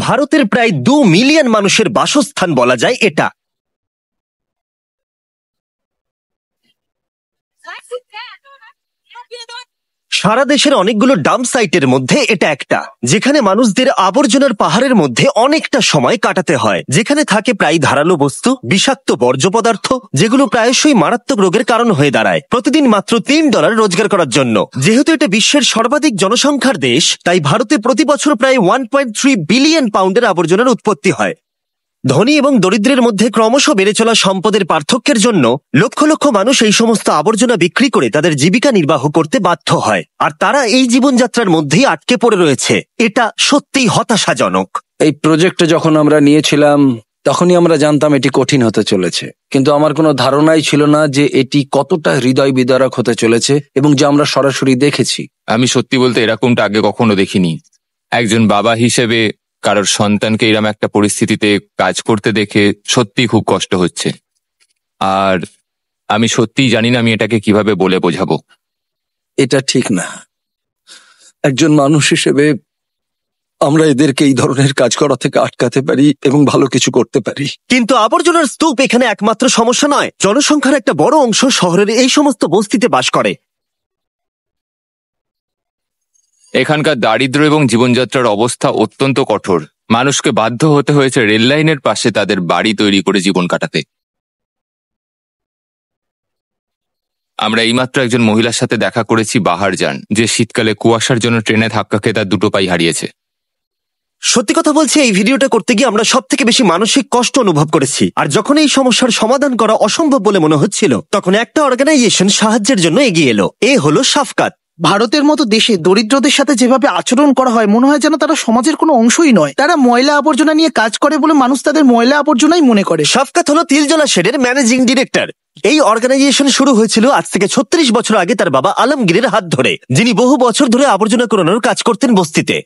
ভারতের প্রায় 2 মিলিয়ন মানুষের বাসস্থান বলা যায় এটা। সারা দেশের অনেকগুলো ডাম্প সাইটের মধ্যে এটা একটা, যেখানে মানুষদের আবর্জনার পাহাড়ের মধ্যে অনেকটা সময় কাটাতে হয়, যেখানে থাকে প্রায় ধারালো বস্তু, বিষাক্ত বর্জ্য পদার্থ, যেগুলো প্রায়শই মারাত্মক রোগের কারণ হয়ে দাঁড়ায়। প্রতিদিন মাত্র $3 রোজগার করার জন্য। যেহেতু এটা বিশ্বের সর্বাধিক জনসংখ্যার দেশ, তাই ভারতে প্রতি বছর প্রায় 1.3 বিলিয়ন পাউন্ডের আবর্জনার উৎপত্তি হয়। ধনী এবং দরিদ্রের মধ্যে ক্রমশ বেড়ে চলা সম্পদের পার্থক্যের জন্য লক্ষ লক্ষ মানুষ এই সমস্ত আবর্জনা বিক্রি করে তাদের জীবিকা নির্বাহ করতে বাধ্য হয়, আর তারা এই জীবনযাত্রার মধ্যেই আটকে পড়ে রয়েছে। এটা সত্যিই হতাশাজনক। এই প্রজেক্টে যখন আমরা নিয়েছিলাম তখনই আমরা জানতাম এটি কঠিন হতে চলেছে, কিন্তু আমার কোনো ধারণাই ছিল না যে এটি কতটা হৃদয় বিদারক হতে চলেছে এবং যা আমরা সরাসরি দেখেছি। আমি সত্যি বলতে এরকমটা আগে কখনো দেখিনি। একজন বাবা হিসেবে কারোর সন্তানকে এরকম একটা পরিস্থিতিতে কাজ করতে দেখে সত্যি খুব কষ্ট হচ্ছে, আর আমি সত্যিই জানি না আমি এটাকে কিভাবে বলে বোঝাবো। এটা ঠিক না। একজন মানুষ হিসেবে আমরা এদেরকে এই ধরনের কাজ করা থেকে আটকাতে পারি এবং ভালো কিছু করতে পারি। কিন্তু আবর্জনার স্তূপ এখানে একমাত্র সমস্যা নয়। জনসংখ্যার একটা বড় অংশ শহরের এই সমস্ত বস্তিতে বাস করে। এখানকার দারিদ্র এবং জীবনযাত্রার অবস্থা অত্যন্ত কঠোর। মানুষকে বাধ্য হতে হয়েছে রেল লাইনের পাশে তাদের বাড়ি তৈরি করে জীবন কাটাতে। আমরা এইমাত্র একজন মহিলার সাথে দেখা করেছি, বাহার যান, যে শীতকালে কুয়াশার জন্য ট্রেনে ধাক্কা খেয়ে তার 2 পাই হারিয়েছে। সত্যি কথা বলছি, এই ভিডিওটা করতে গিয়ে আমরা সব থেকে বেশি মানসিক কষ্ট অনুভব করেছি। আর যখন এই সমস্যার সমাধান করা অসম্ভব বলে মনে হচ্ছিল, তখন একটা অর্গানাইজেশন সাহায্যের জন্য এগিয়ে এলো। এ হলো শাফকাত। ভারতের মতো দেশে দরিদ্রদের সাথে যেভাবে আচরণ করা হয়, মনে হয় যেন তারা সমাজের কোনো অংশই নয়। তারা ময়লা আবর্জনা নিয়ে কাজ করে বলে মানুষ তাদের ময়লা আবর্জনাই মনে করে। শাফকাত হলো তিলজলা শেডের ম্যানেজিং ডিরেক্টর। এই অর্গানাইজেশন শুরু হয়েছিল আজ থেকে 36 বছর আগে তার বাবা আলমগীরের হাত ধরে, যিনি বহু বছর ধরে আবর্জনা কুড়ানোর কাজ করতেন বস্তিতে।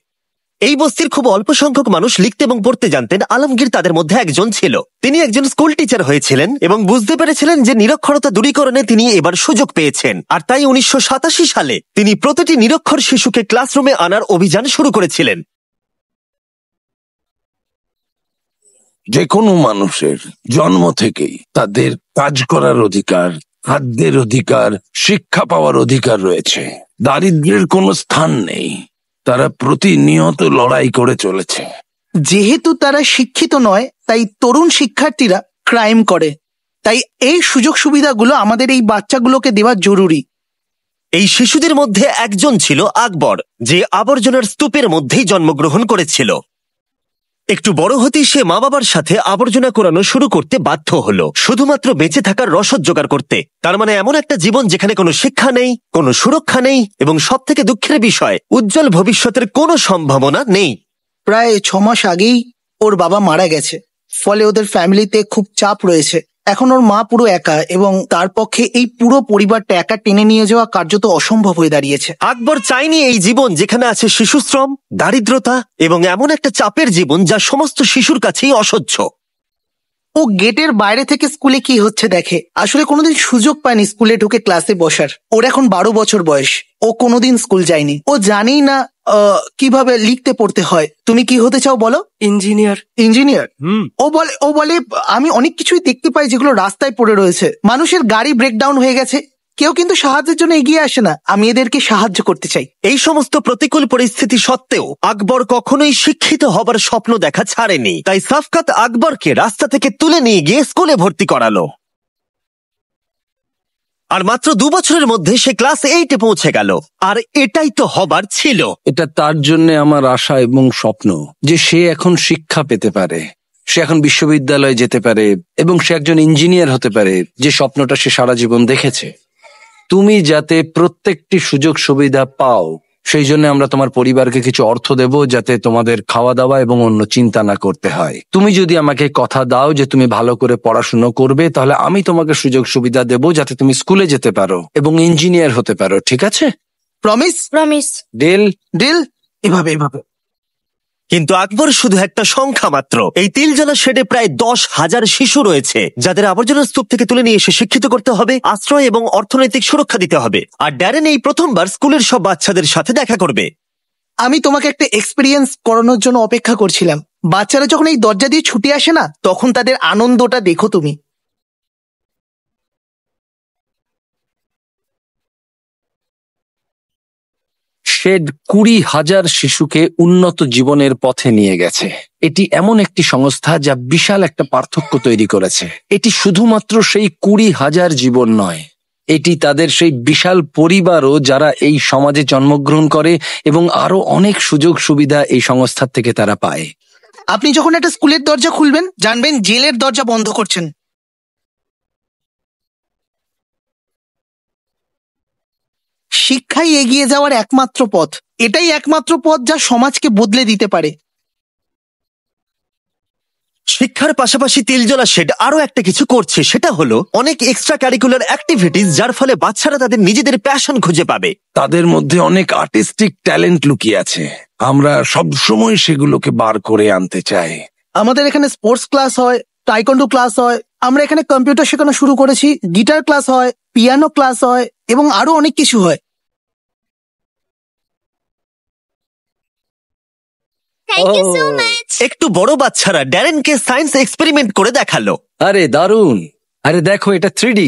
এই বস্তির খুব অল্প সংখ্যক মানুষ লিখতে এবং পড়তে জানতেন। আলমগীর তাদের মধ্যে একজন ছিল। তিনি একজন স্কুল টিচার হয়েছিলেন এবং বুঝতে পেরেছিলেন যে নিরক্ষরতা দূরীকরণে তিনি এবার সুযোগ পেয়েছেন। আর তাই 1987 সালে তিনি প্রতিটি নিরক্ষর শিশুকে ক্লাসরুমে আনার অভিযান শুরু করেছিলেন। যে কোনো মানুষের জন্ম থেকেই তাদের কাজ করার অধিকার, খাদ্যের অধিকার, শিক্ষা পাওয়ার অধিকার রয়েছে। দারিদ্র্যের কোনো স্থান নেই। তারা প্রতিনিয়ত লড়াই করে চলেছে। যেহেতু তারা শিক্ষিত নয়, তাই তরুণ শিক্ষার্থীরা ক্রাইম করে। তাই এই সুযোগ সুবিধাগুলো আমাদের এই বাচ্চাগুলোকে দেওয়া জরুরি। এই শিশুদের মধ্যে একজন ছিল আকবর, যে আবর্জনার স্তূপের মধ্যেই জন্মগ্রহণ করেছিল। একটু বড় হতেই সে মা বাবার সাথে আবর্জনা কুড়ানো শুরু করতে বাধ্য হলো, শুধুমাত্র বেঁচে থাকার রসদ জোগাড় করতে। তার মানে এমন একটা জীবন যেখানে কোনো শিক্ষা নেই, কোনো সুরক্ষা নেই, এবং সব থেকে দুঃখের বিষয়, উজ্জ্বল ভবিষ্যতের কোনো সম্ভাবনা নেই। প্রায় 6 মাস আগেই ওর বাবা মারা গেছে, ফলে ওদের ফ্যামিলিতে খুব চাপ রয়েছে। এখন ওর মা পুরো একা, এবং তার পক্ষে এই পুরো পরিবারটা একা টেনে নিয়ে যাওয়া কার্যত অসম্ভব হয়ে দাঁড়িয়েছে। আকবর চাইনি এই জীবন যেখানে আছে শিশুশ্রম, দারিদ্রতা এবং এমন একটা চাপের জীবন যা সমস্ত শিশুর কাছেই অসহ্য। ও গেটের বাইরে থেকে স্কুলে কি হচ্ছে দেখে। আসলে কোনোদিন সুযোগ পায়নি স্কুলে ঢুকে ক্লাসে বসার। ওর এখন 12 বছর বয়স। ও কোনোদিন স্কুল যায়নি। ও জানেই না কিভাবে লিখতে পড়তে হয়। তুমি কি হতে চাও বলো? ইঞ্জিনিয়ার। ইঞ্জিনিয়ার? ও বলে আমি অনেক কিছুই দেখতে পাই যেগুলো রাস্তায় পড়ে রয়েছে। মানুষের গাড়ি ব্রেকডাউন হয়ে গেছে, কেউ কিন্তু সাহায্যের জন্য এগিয়ে আসে না। আমি এদেরকে সাহায্য করতে চাই। এই সমস্ত প্রতিকূল পরিস্থিতি সত্ত্বেও আকবর কখনোই শিক্ষিত হবার স্বপ্ন দেখা ছাড়েনি। তাই শাফকাত আকবরকে রাস্তা থেকে তুলে নিয়ে গিয়ে স্কুলে ভর্তি করালো। আর মাত্র 2 বছরের মধ্যে সে ক্লাস 8-এ পৌঁছে গেল। আর এটাই তো হবার ছিল। এটা তার জন্য আমার আশা এবং স্বপ্ন যে সে এখন শিক্ষা পেতে পারে, সে এখন বিশ্ববিদ্যালয়ে যেতে পারে এবং সে একজন ইঞ্জিনিয়ার হতে পারে, যে স্বপ্নটা সে সারা জীবন দেখেছে। তুমি যাতে প্রত্যেকটি সুযোগ সুবিধা পাও, সেই জন্য আমরা তোমার পরিবারকে কিছু অর্থ দেব, যাতে তোমাদের খাওয়া দাওয়া এবং অন্য চিন্তা না করতে হয়। তুমি যদি আমাকে কথা দাও যে তুমি ভালো করে পড়াশুনো করবে, তাহলে আমি তোমাকে সুযোগ সুবিধা দেব যাতে তুমি স্কুলে যেতে পারো এবং ইঞ্জিনিয়ার হতে পারো। ঠিক আছে? প্রমিস? প্রমিস। ডিল? ডিল। এভাবে। কিন্তু আকবর শুধু একটা সংখ্যা মাত্র। এই তিলজলা শেডে প্রায় 10,000 শিশু রয়েছে, যাদের আবর্জনার স্তূপ থেকে তুলে নিয়ে এসে শিক্ষিত করতে হবে, আশ্রয় এবং অর্থনৈতিক সুরক্ষা দিতে হবে। আর ড্যারেন এই প্রথমবার স্কুলের সব বাচ্চাদের সাথে দেখা করবে। আমি তোমাকে একটা এক্সপেরিয়েন্স করানোর জন্য অপেক্ষা করছিলাম। বাচ্চারা যখন এই দরজা দিয়ে ছুটে আসে না, তখন তাদের আনন্দটা দেখো তুমি। শেড 20,000 শিশুকে উন্নত জীবনের পথে নিয়ে গেছে। এটি এমন একটি সংস্থা যা বিশাল একটা পার্থক্য তৈরি করেছে। এটি শুধুমাত্র সেই 20,000 জীবন নয়, এটি তাদের সেই বিশাল পরিবারও যারা এই সমাজে জন্মগ্রহণ করে, এবং আরো অনেক সুযোগ সুবিধা এই সংস্থার থেকে তারা পায়। আপনি যখন একটা স্কুলের দরজা খুলবেন, জানবেন জেলের দরজা বন্ধ করছেন। শিক্ষাই এগিয়ে যাওয়ার একমাত্র পথ। এটাই একমাত্র পথ যা সমাজকে বদলে দিতে পারে। শিক্ষার পাশাপাশি তিলজলা শেড আরো একটা কিছু করছে, সেটা হলো অনেক এক্সট্রা ক্যারিকুলার অ্যাক্টিভিটিস, যার ফলে বাচ্চারা তাদের নিজেদের প্যাশন খুঁজে পাবে। তাদের মধ্যে অনেক আর্টিস্টিক ট্যালেন্ট লুকিয়ে আছে, আমরা সব সময় সেগুলোকে বার করে আনতে চাই। আমাদের এখানে স্পোর্টস ক্লাস হয়, টাইকন্ডো ক্লাস হয়, আমরা এখানে কম্পিউটার শেখানো শুরু করেছি, গিটার ক্লাস হয়, পিয়ানো ক্লাস হয়, এবং আরো অনেক কিছু হয়। Thank you so much. একটু বড় বাচ্চারা ড্যারেনকে সায়েন্স এক্সপেরিমেন্ট করে দেখালো। আরে দারুণ! আরে দেখো, এটা 3D।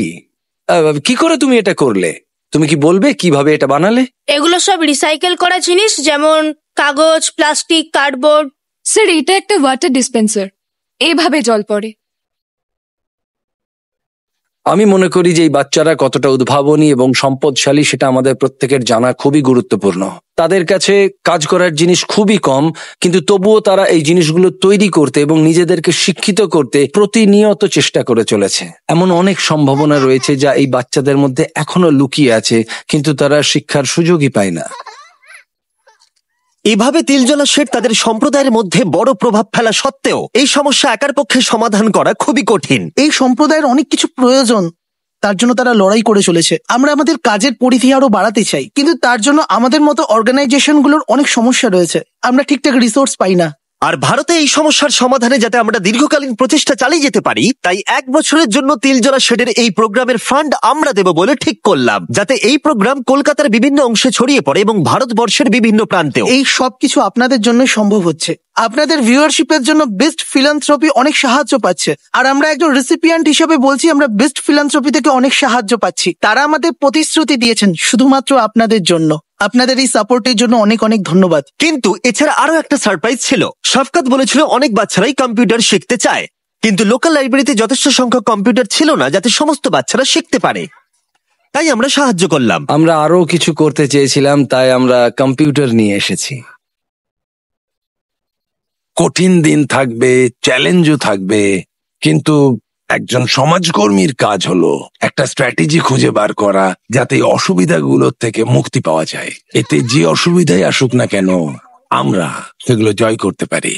কি করে তুমি এটা করলে? তুমি কি বলবে কিভাবে এটা বানালে? এগুলো সব রিসাইকেল করা জিনিস, যেমন কাগজ, প্লাস্টিক, কার্ডবোর্ড। স্যার, এটা একটা ওয়াটার ডিসপেন্সার, এভাবে জল পড়ে। আমি মনে করি যে এই বাচ্চারা কতটা উদ্ভাবনী এবং সম্পদশালী সেটা আমাদের প্রত্যেকের জানা খুবই গুরুত্বপূর্ণ। তাদের কাছে কাজ করার জিনিস খুবই কম, কিন্তু তবুও তারা এই জিনিসগুলো তৈরি করতে এবং নিজেদেরকে শিক্ষিত করতে প্রতিনিয়ত চেষ্টা করে চলেছে। এমন অনেক সম্ভাবনা রয়েছে যা এই বাচ্চাদের মধ্যে এখনো লুকিয়ে আছে, কিন্তু তারা শিক্ষার সুযোগই পায় না। এভাবে তিলজলা শেড তাদের সম্প্রদায়ের মধ্যে বড় প্রভাব ফেলা সত্ত্বেও এই সমস্যা একার পক্ষে সমাধান করা খুবই কঠিন। এই সম্প্রদায়ের অনেক কিছু প্রয়োজন, তার জন্য তারা লড়াই করে চলেছে। আমরা আমাদের কাজের পরিধি আরো বাড়াতে চাই, কিন্তু তার জন্য আমাদের মতো অর্গানাইজেশনগুলোর অনেক সমস্যা রয়েছে। আমরা ঠিকঠাক রিসোর্স পাই না। আর ভারতে এই সমস্যার সমাধানে যাতে আমরা দীর্ঘকালীন প্রচেষ্টা চালিয়ে যেতে পারি, তাই 1 বছরের জন্য তিলজলা শেডের এই প্রোগ্রামের ফান্ড আমরা দেব বলে ঠিক করলাম, যাতে এই প্রোগ্রাম কলকাতার বিভিন্ন অংশে ছড়িয়ে পড়ে এবং ভারতবর্ষের বিভিন্ন প্রান্তেও। এই সব কিছু আপনাদের জন্য সম্ভব হচ্ছে। আপনাদের ভিউয়ারশিপের জন্য বেস্ট ফিলান্থ্রপি অনেক সাহায্য পাচ্ছে, আর আমরা একজন রেসিপিয়েন্ট হিসেবে বলছি, আমরা বেস্ট ফিলান্থ্রপি থেকে অনেক সাহায্য পাচ্ছি। তারা আমাদের প্রতিশ্রুতি দিয়েছেন শুধুমাত্র আপনাদের জন্য। আপনাদের এই সাপোর্টের জন্য অনেক অনেক ধন্যবাদ। কিন্তু এছাড়া আরো একটা সারপ্রাইজ ছিল। শফকাত বলেছিল অনেক বাচ্চারাই কম্পিউটার শিখতে চায়, কিন্তু লোকাল লাইব্রেরিতে যথেষ্ট সংখ্যক কম্পিউটার ছিল না যাতে সমস্ত বাচ্চারা শিখতে পারে। তাই আমরা সাহায্য করলাম। আমরা আরো কিছু করতে চেয়েছিলাম, তাই আমরা কম্পিউটার নিয়ে এসেছি। কঠিন দিন থাকবে, চ্যালেঞ্জও থাকবে, কিন্তু একজন সমাজকর্মীর কাজ হলো একটা স্ট্র্যাটেজি খুঁজে বার করা যাতে এই অসুবিধাগুলোর থেকে মুক্তি পাওয়া যায়। এতে যে অসুবিধাই আসুক না কেন, আমরা সেগুলো জয় করতে পারি।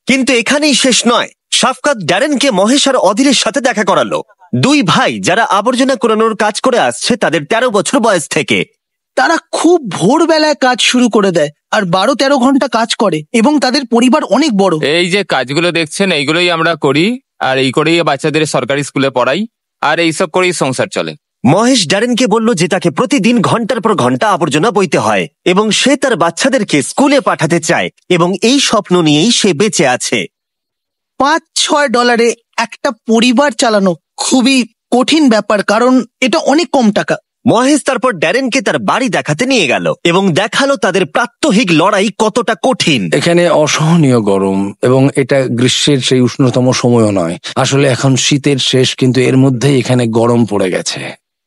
কিন্তু এখানেই শেষ নয়। শফকাত ড্যারেনকে মহেশ আর অধীরের সাথে দেখা করালো, 2 ভাই যারা আবর্জনা কুড়ানোর কাজ করে আসছে তাদের 13 বছর বয়স থেকে। তারা খুব ভোরবেলায় কাজ শুরু করে দেয় আর 12-13 ঘন্টা কাজ করে, এবং তাদের পরিবার অনেক বড়। এই যে কাজগুলো দেখছেন এইগুলোই আমরা করি, আর এই করেই বাচ্চাদের সরকারি স্কুলে পড়াই, আর এইসব করেই সংসার চলে। মহেশ ড্যারেনকে বলল যে তাকে প্রতিদিন ঘন্টার পর ঘন্টা আবর্জনা বইতে হয়, এবং সে তার বাচ্চাদেরকে স্কুলে পাঠাতে চায়, এবং এই স্বপ্ন নিয়েই সে বেঁচে আছে। $5-6 একটা পরিবার চালানো খুবই কঠিন ব্যাপার, কারণ এটা অনেক কম টাকা। মহেশ তারপর ড্যারেনকে তার বাড়ি দেখাতে নিয়ে গেল এবং দেখালো তাদের প্রাত্যহিক লড়াই কতটা কঠিন। এখানে অসহনীয় গরম, এবং এটা গ্রীষ্মের সেই উষ্ণতম সময়ও নয়। আসলে এখন শীতের শেষ, কিন্তু এর মধ্যেই এখানে গরম পড়ে গেছে।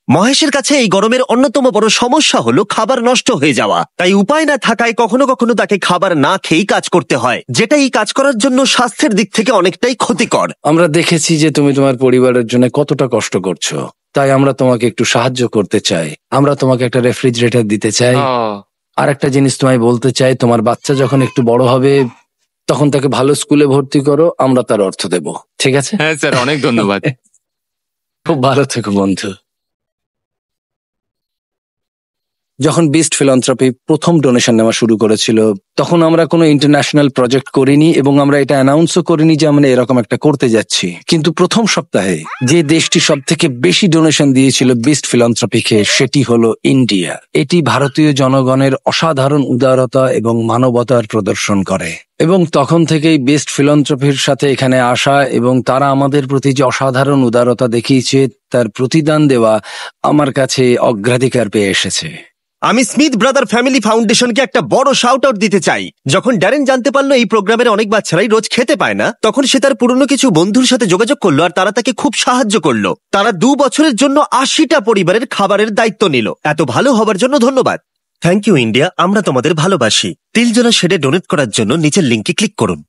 মহেশের কাছে এই গরমের অন্যতম বড় সমস্যা হলো খাবার নষ্ট হয়ে যাওয়া। তাই উপায় না থাকায় কখনো কখনো তাকে খাবার না খেয়েই কাজ করতে হয়, যেটা এই কাজ করার জন্য স্বাস্থ্যের দিক থেকে অনেকটাই ক্ষতিকর। আমরা দেখেছি যে তুমি তোমার পরিবারের জন্য কতটা কষ্ট করছো, তাই আমরা তোমাকে একটু সাহায্য করতে চাই। আমরা তোমাকে একটা রেফ্রিজারেটর দিতে চাই। আর একটা জিনিস তোমায় বলতে চাই, তোমার বাচ্চা যখন একটু বড় হবে তখন তাকে ভালো স্কুলে ভর্তি করো, আমরা তার অর্থ দেব, ঠিক আছে? হ্যাঁ স্যার, অনেক ধন্যবাদ। খুব ভালো থেকো বন্ধু। যখন বিস্ট ফিলান্থ্রপি প্রথম ডোনেশন নেওয়া শুরু করেছিল, তখন আমরা কোনো ইন্টারন্যাশনাল প্রজেক্ট করিনি এবং আমরা এটা অ্যানাউন্সও করিনি যে আমরা এরকম একটা করতে যাচ্ছি। কিন্তু প্রথম সপ্তাহে যে দেশটি সব থেকে বেশি ডোনেশন দিয়েছিল বিস্ট ফিলান্থ্রপিকে, সেটি হলো ইন্ডিয়া। এটি ভারতীয় জনগণের অসাধারণ উদারতা এবং মানবতার প্রদর্শন করে এবং তখন থেকেই বেস্ট ফিলান্থ্রপির সাথে এখানে আসা এবং তারা আমাদের প্রতি যে অসাধারণ উদারতা দেখিয়েছে তার প্রতিদান দেওয়া আমার কাছে অগ্রাধিকার পেয়ে এসেছে। আমি স্মিথ ব্রাদার ফ্যামিলি ফাউন্ডেশনকে একটা বড় শাউট আউট দিতে চাই। যখন ড্যারেন জানতে পারলো এই প্রোগ্রামের অনেক বাচ্চারাই রোজ খেতে পায় না, তখন সে তার পুরনো কিছু বন্ধুর সাথে যোগাযোগ করলো আর তারা তাকে খুব সাহায্য করলো। তারা 2 বছরের জন্য 80টা পরিবারের খাবারের দায়িত্ব নিল। এত ভালো হবার জন্য ধন্যবাদ। থ্যাংক ইউ ইন্ডিয়া, আমরা তোমাদের ভালোবাসি। তিলজলা শেডে ডোনেট করার জন্য নিচের লিঙ্কে ক্লিক করুন।